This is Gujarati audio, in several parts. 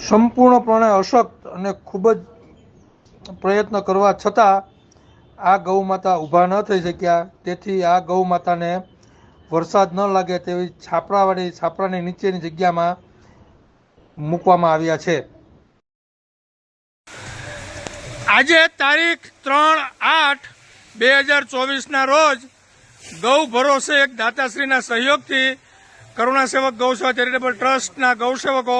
સંપૂર્ણપણે અશક્ત અને ખૂબ જ પ્રયત્ન કરવા છતાં આ ગૌ માતા ઊભા ન થઈ શક્યા. તેથી આ ગૌ માતાને વરસાદ ન લાગે તેવી છાપરાની નીચેની જગ્યામાં મૂકવામાં આવ્યા છે. આજે તારીખ 3/8/2024 રોજ ગૌ ભરોસે એક દાતાશ્રીના સહયોગથી કરુણા સેવક ગૌસેવા ચેરિટેબલ ટ્રસ્ટના ગૌસેવકો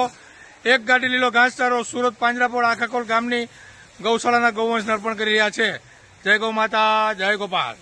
એક ગાડી લીલો ઘાસચારો સુરત પાંજરાપોળ આખાકોલ ગામની ગૌશાળાના ગૌવંશને અર્પણ કરી રહ્યા છે. જય ગૌ માતા, જય ગોપાલ.